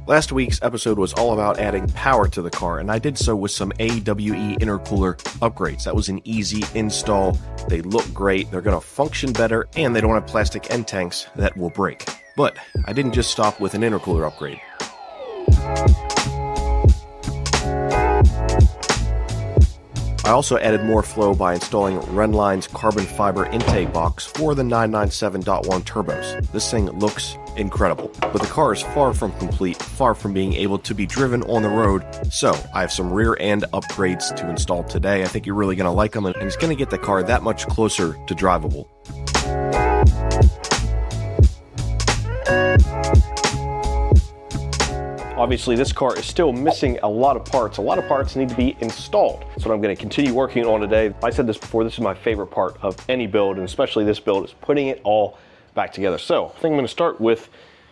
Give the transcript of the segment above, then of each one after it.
Last week's episode was all about adding power to the car, and I did so with some AWE intercooler upgrades. That was an easy install. They look great, they're going to function better, and they don't have plastic end tanks that will break. But I didn't just stop with an intercooler upgrade. I also added more flow by installing Rennline's carbon fiber intake box for the 997.1 turbos. This thing looks incredible, but the car is far from complete, far from being able to be driven on the road, so I have some rear end upgrades to install today. I think you're really going to like them, and it's going to get the car that much closer to drivable. Obviously, this car is still missing a lot of parts. A lot of parts need to be installed. That's what I'm going to continue working on today. I said this before, this is my favorite part of any build, and especially this build, is putting it all back together. So I think I'm going to start with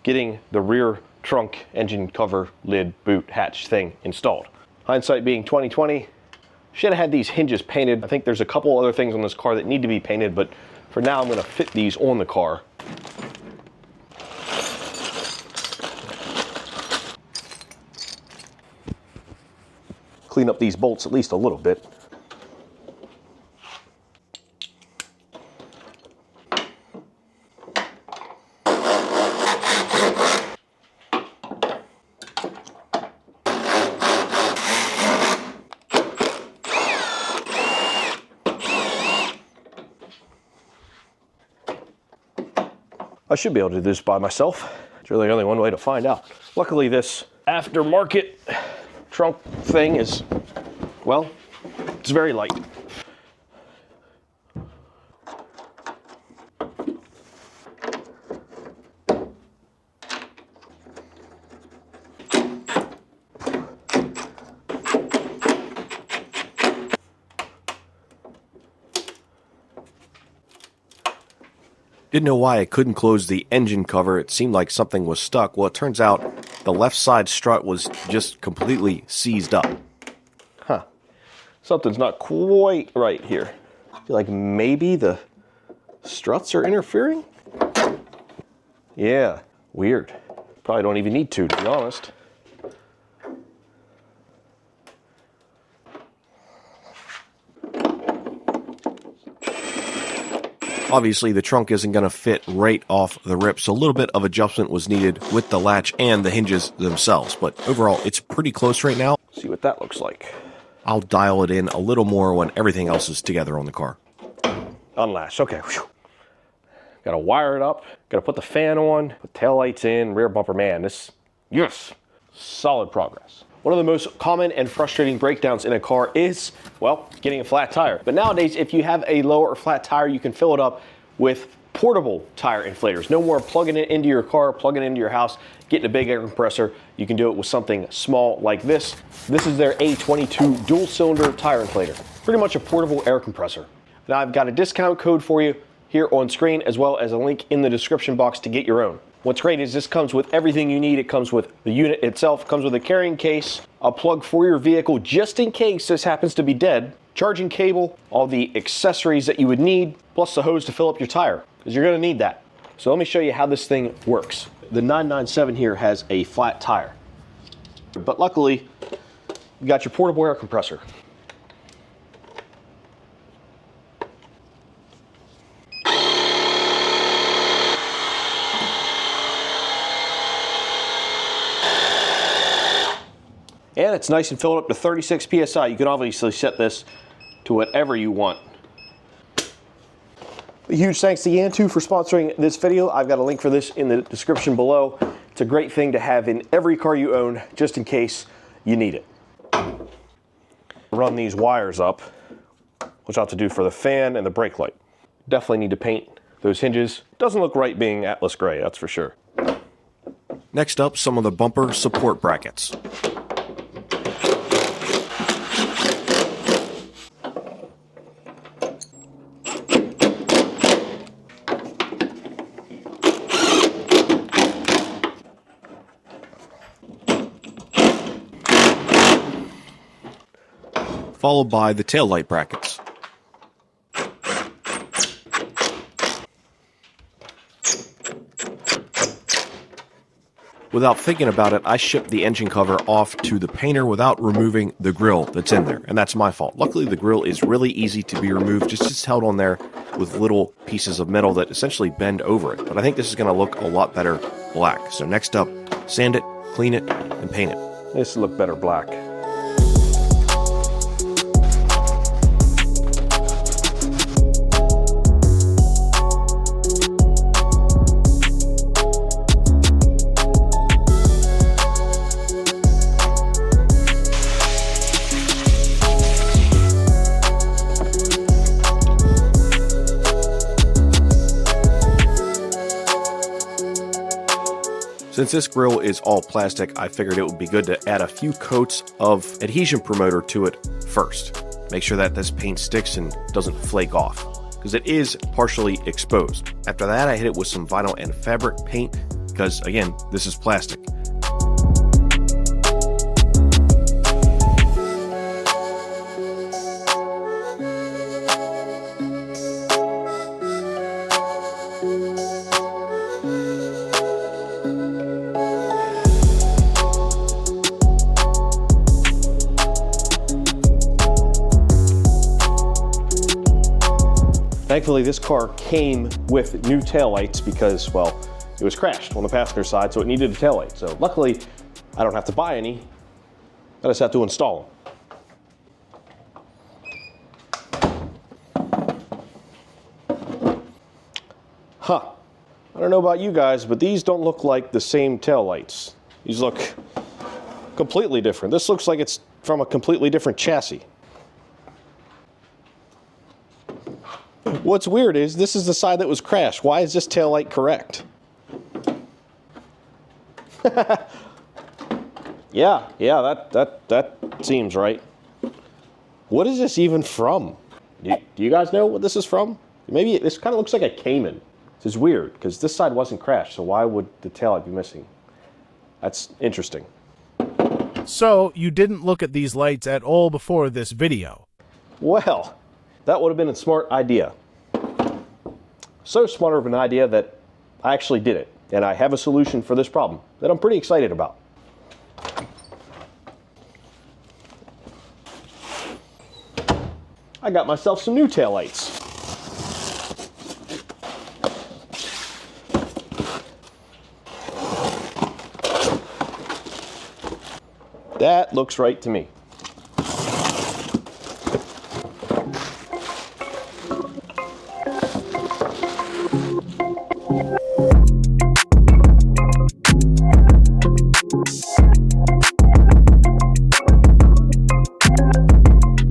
getting the rear trunk engine cover lid boot hatch thing installed. Hindsight being 2020, should have had these hinges painted. I think there's a couple other things on this car that need to be painted, but for now I'm going to fit these on the car. Clean up these bolts at least a little bit. I should be able to do this by myself. It's really only one way to find out. Luckily, this aftermarket trunk thing is, well, it's very light. Didn't know why I couldn't close the engine cover. It seemed like something was stuck. Well, it turns out the left side strut was just completely seized up. Huh. Something's not quite right here. I feel like maybe the struts are interfering? Yeah, weird. Probably don't even need to be honest. Obviously, the trunk isn't going to fit right off the rip, so a little bit of adjustment was needed with the latch and the hinges themselves. But overall, it's pretty close right now. See what that looks like. I'll dial it in a little more when everything else is together on the car. Unlatch, okay. Whew. Got to wire it up, got to put the fan on, put taillights in, rear bumper. Man, yes, solid progress. One of the most common and frustrating breakdowns in a car is, well, getting a flat tire. But nowadays, if you have a low or flat tire, you can fill it up with portable tire inflators. No more plugging it into your car, plugging it into your house, getting a big air compressor. You can do it with something small like this. This is their A22 dual cylinder tire inflator. Pretty much a portable air compressor. Now I've got a discount code for you here on screen, as well as a link in the description box to get your own. What's great is this comes with everything you need. It comes with the unit itself, comes with a carrying case, a plug for your vehicle just in case this happens to be dead, charging cable, all the accessories that you would need, plus the hose to fill up your tire, because you're going to need that. So let me show you how this thing works. The 997 here has a flat tire, but luckily you got your portable air compressor. And it's nice and filled up to 36 PSI. You can obviously set this to whatever you want. A huge thanks to Yantu for sponsoring this video. I've got a link for this in the description below. It's a great thing to have in every car you own, just in case you need it. Run these wires up, which I'll have to do for the fan and the brake light. Definitely need to paint those hinges. Doesn't look right being Atlas gray, that's for sure. Next up, some of the bumper support brackets. Followed by the taillight brackets. without thinking about it, I shipped the engine cover off to the painter without removing the grill that's in there, and that's my fault. Luckily, the grill is really easy to be removed, just held on there with little pieces of metal that essentially bend over it. But I think this is going to look a lot better black. So next up, sand it, clean it, and paint it. This will look better black. Since this grill is all plastic, I figured it would be good to add a few coats of adhesion promoter to it first. Make sure that this paint sticks and doesn't flake off, because it is partially exposed. After that, I hit it with some vinyl and fabric paint, because again, this is plastic. Thankfully, this car came with new taillights because, well, it was crashed on the passenger side, so it needed a taillight. So luckily, I don't have to buy any. I just have to install them. Huh. I don't know about you guys, but these don't look like the same taillights. These look completely different. This looks like it's from a completely different chassis. What's weird is this is the side that was crashed. Why is this taillight correct? Yeah, that seems right. What is this even from? Do you guys know what this is from? Maybe this kind of looks like a Cayman. This is weird because this side wasn't crashed, so why would the taillight be missing? That's interesting. So you didn't look at these lights at all before this video? Well, that would have been a smart idea. So smart of an idea that I actually did it, and I have a solution for this problem that I'm pretty excited about. I got myself some new taillights. That looks right to me.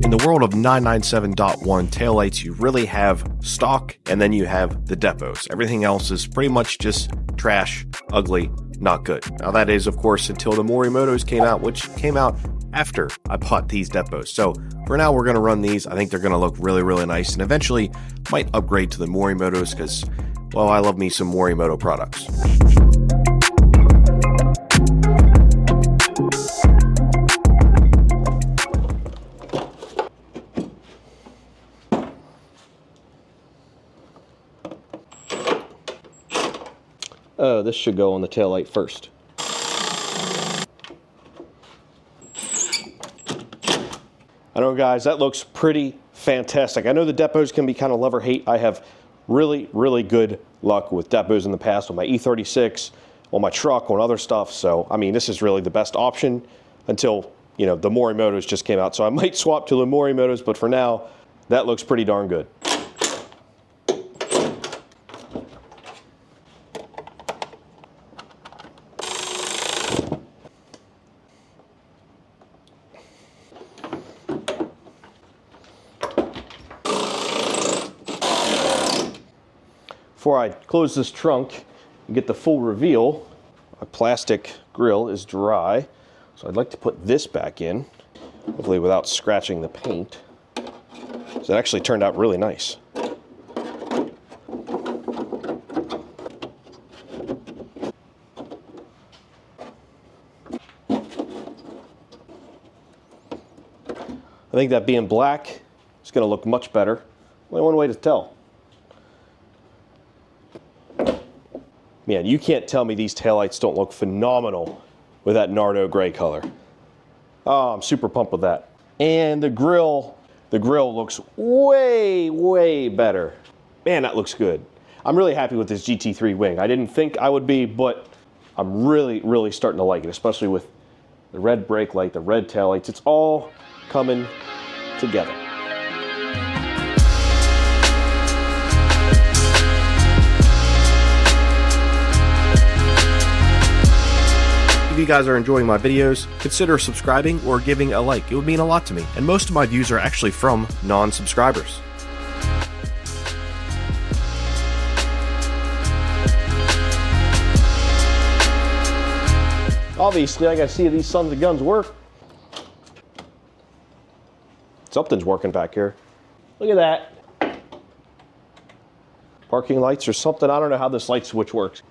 In the world of 997.1 taillights, you really have stock and then you have the depots. Everything else is pretty much just trash, ugly, not good. Now that is, of course, until the Morimotos came out, which came out after I bought these depots. So for now, we're going to run these. I think they're going to look really, really nice, and eventually might upgrade to the Morimotos because, well, I love me some Morimoto products. Oh, this should go on the taillight first. I know, guys, that looks pretty fantastic. I know the depots can be kind of love or hate. I have really, really good luck with depots in the past on my E36, on my truck, on other stuff. So, I mean, this is really the best option until, you know, the Morimotos just came out. So I might swap to the Morimotos, but for now, that looks pretty darn good. Before I close this trunk and get the full reveal, my plastic grill is dry. So I'd like to put this back in, hopefully without scratching the paint. So it actually turned out really nice. I think that being black is going to look much better. Only one way to tell. Man, you can't tell me these taillights don't look phenomenal with that Nardo gray color. Oh, I'm super pumped with that. And the grill looks way, way better. Man, that looks good. I'm really happy with this GT3 wing. I didn't think I would be, but I'm really, really starting to like it, especially with the red brake light, the red taillights. It's all coming together. If you guys are enjoying my videos, consider subscribing or giving a like. It would mean a lot to me. And most of my views are actually from non-subscribers. Obviously, I gotta see if these sons of guns work. Something's working back here. Look at that. Parking lights or something. I don't know how this light switch works.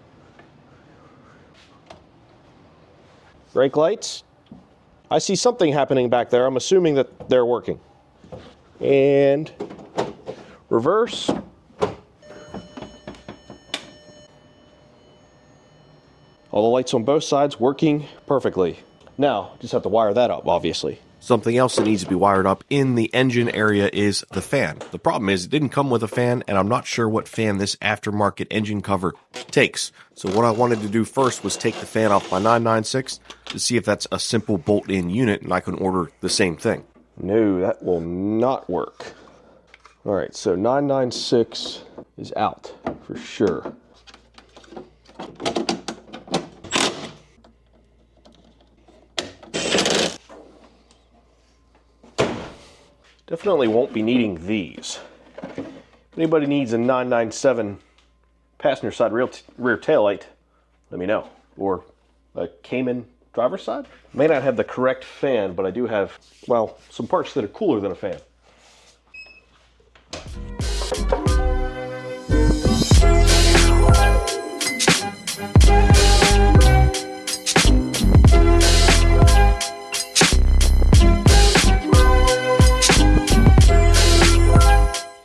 Brake lights. I see something happening back there. I'm assuming that they're working. And reverse. All the lights on both sides working perfectly. Now, just have to wire that up, obviously. Something else that needs to be wired up in the engine area is the fan. The problem is it didn't come with a fan, and I'm not sure what fan this aftermarket engine cover takes. So what I wanted to do first was take the fan off my 996 to see if that's a simple bolt-in unit, and I can order the same thing. No, that will not work. All right, so 996 is out for sure. Definitely won't be needing these. If anybody needs a 997 passenger side rear taillight, let me know. Or a Cayman driver's side. May not have the correct fan, but I do have, well, some parts that are cooler than a fan.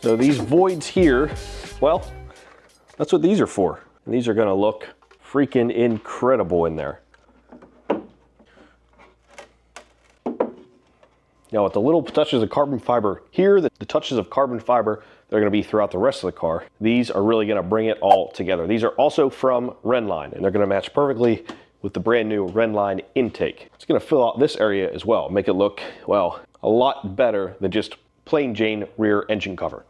So these voids here, well, that's what these are for. And these are gonna look freaking incredible in there. Now with the little touches of carbon fiber here, the touches of carbon fiber that are gonna be throughout the rest of the car, these are really gonna bring it all together. These are also from Rennline, and they're gonna match perfectly with the brand new Rennline intake. It's gonna fill out this area as well, make it look, well, a lot better than just plain Jane rear engine cover.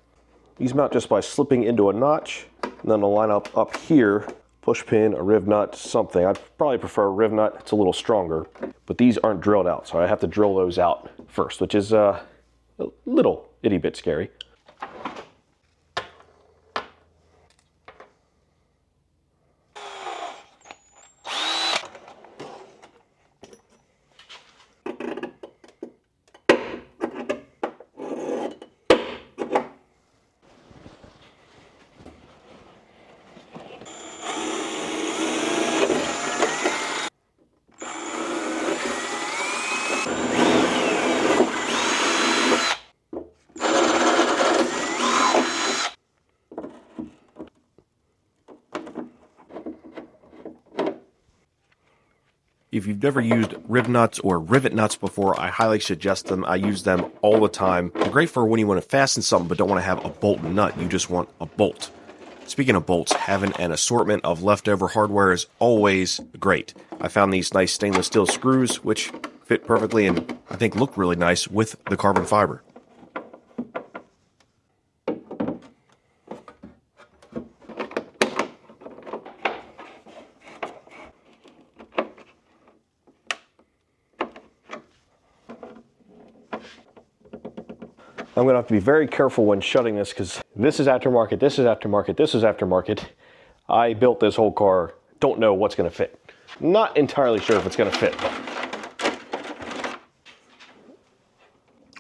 These mount just by slipping into a notch, and then they'll line up here, push pin, a riv nut, something. I'd probably prefer a riv nut, it's a little stronger, but these aren't drilled out, so I have to drill those out first, which is a little itty bit scary. If you've never used rib nuts or rivet nuts before, I highly suggest them. I use them all the time. They're great for when you want to fasten something but don't want to have a bolt and nut. You just want a bolt. Speaking of bolts, having an assortment of leftover hardware is always great. I found these nice stainless steel screws, which fit perfectly and I think look really nice with the carbon fiber. I'm gonna have to be very careful when shutting this because this is aftermarket, this is aftermarket, this is aftermarket. I built this whole car, don't know what's gonna fit. Not entirely sure if it's gonna fit.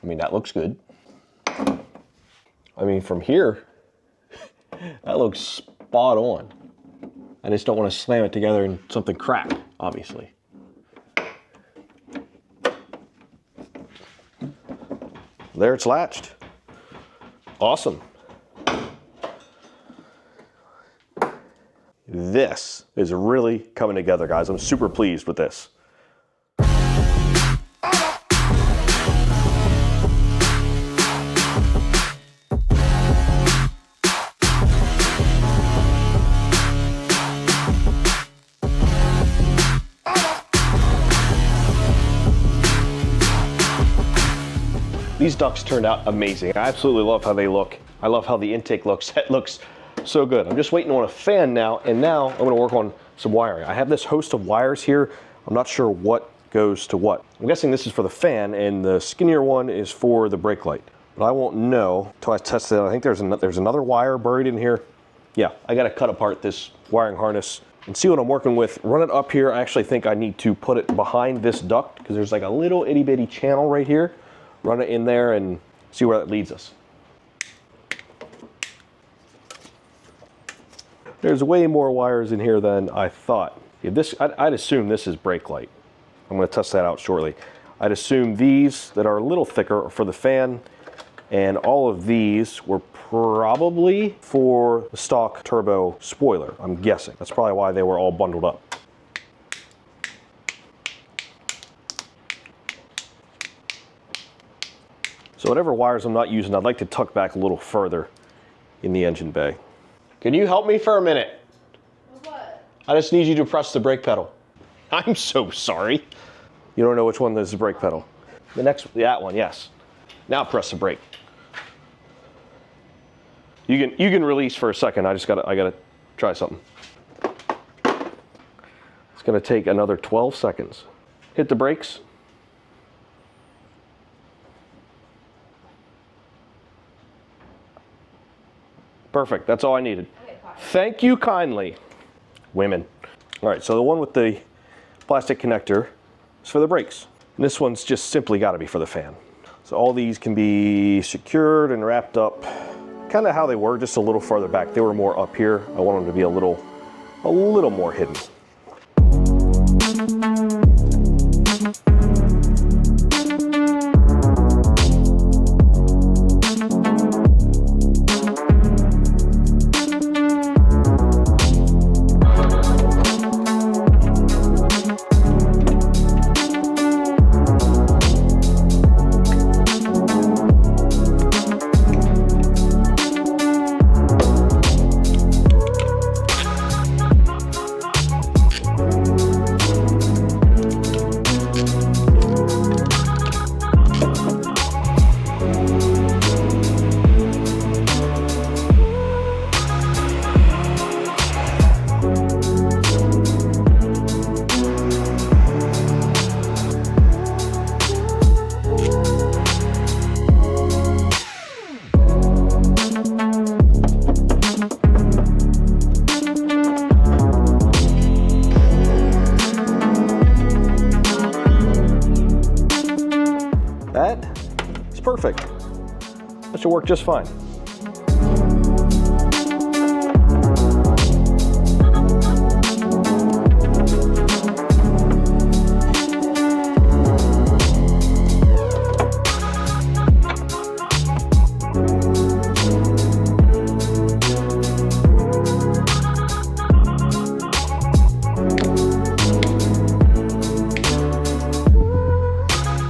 I mean, that looks good. I mean, from here, that looks spot on. I just don't want to slam it together and something crack, obviously. There it's latched. Awesome. This is really coming together, guys. I'm super pleased with this. These ducts turned out amazing. I absolutely love how they look. I love how the intake looks. It looks so good. I'm just waiting on a fan now, and now I'm gonna work on some wiring. I have this host of wires here. I'm not sure what goes to what. I'm guessing this is for the fan, and the skinnier one is for the brake light. But I won't know until I test it. I think there's another wire buried in here. Yeah, I gotta cut apart this wiring harness and see what I'm working with. Run it up here. I actually think I need to put it behind this duct because there's like a little itty bitty channel right here. Run it in there and see where that leads us. There's way more wires in here than I thought. I'd assume this is brake light. I'm going to test that out shortly. I'd assume these that are a little thicker are for the fan, and all of these were probably for the stock turbo spoiler, I'm guessing. That's probably why they were all bundled up. So whatever wires I'm not using, I'd like to tuck back a little further in the engine bay. Can you help me for a minute? What? I just need you to press the brake pedal. I'm so sorry. You don't know which one is the brake pedal. That one, yes. Now press the brake. You can release for a second. I gotta try something. It's gonna take another 12 seconds. Hit the brakes. Perfect, that's all I needed. Okay, thank you kindly, women. All right, so the one with the plastic connector is for the brakes. And this one's just simply gotta be for the fan. So all these can be secured and wrapped up, kind of how they were, just a little farther back. They were more up here. I want them to be a little more hidden. That is perfect. That should work just fine.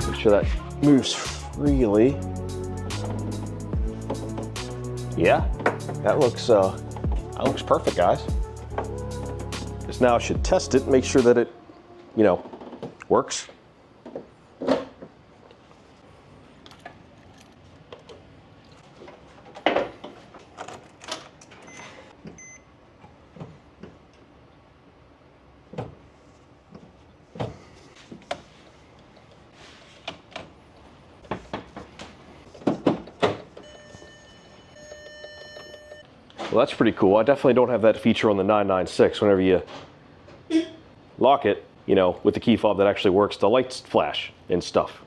Make sure that moves freely. Yeah, that looks perfect, guys. Just now I should test it, make sure that it, works. Well, that's pretty cool. I definitely don't have that feature on the 996. Whenever you lock it, with the key fob that actually works, the lights flash and stuff.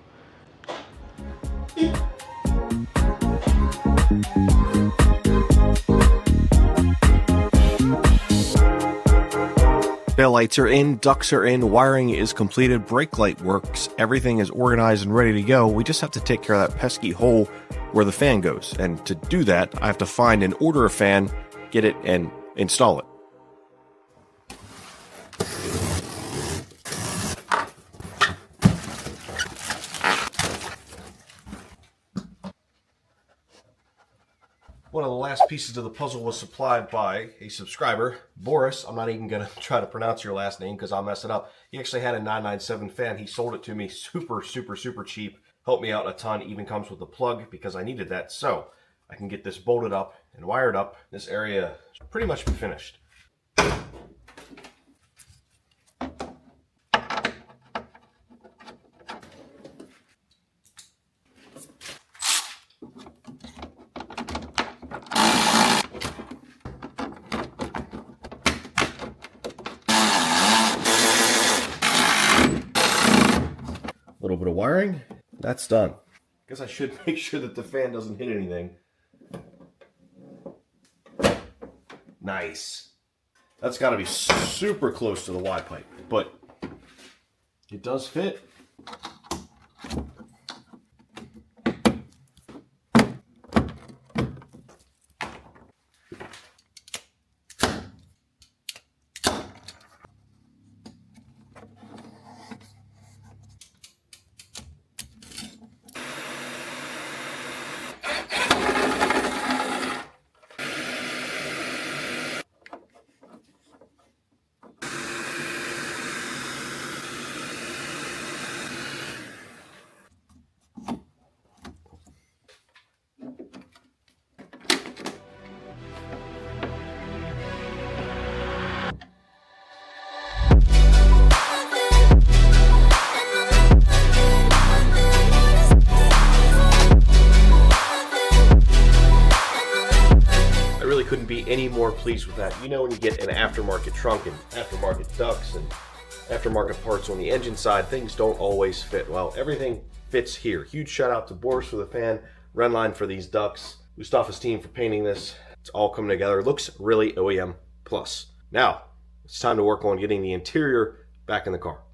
Tail lights are in, ducts are in, wiring is completed, brake light works, everything is organized and ready to go. We just have to take care of that pesky hole where the fan goes. And to do that, I have to find and order a fan, get it, and install it. last pieces of the puzzle was supplied by a subscriber, Boris. I'm not even going to try to pronounce your last name because I'll mess it up. He actually had a 997 fan. He sold it to me super cheap. Helped me out a ton. Even comes with a plug because I needed that. So I can get this bolted up and wired up. This area is pretty much finished. Little bit of wiring, that's done. Guess I should make sure that the fan doesn't hit anything. Nice. That's got to be super close to the Y pipe, but it does fit. Couldn't be any more pleased with that. You know, when you get an aftermarket trunk and aftermarket ducts and aftermarket parts on the engine side, things don't always fit. Well, everything fits here. Huge shout out to Boris for the fan, Rennline for these ducts, Mustafa's team for painting this. It's all coming together. Looks really OEM plus. Now, it's time to work on getting the interior back in the car.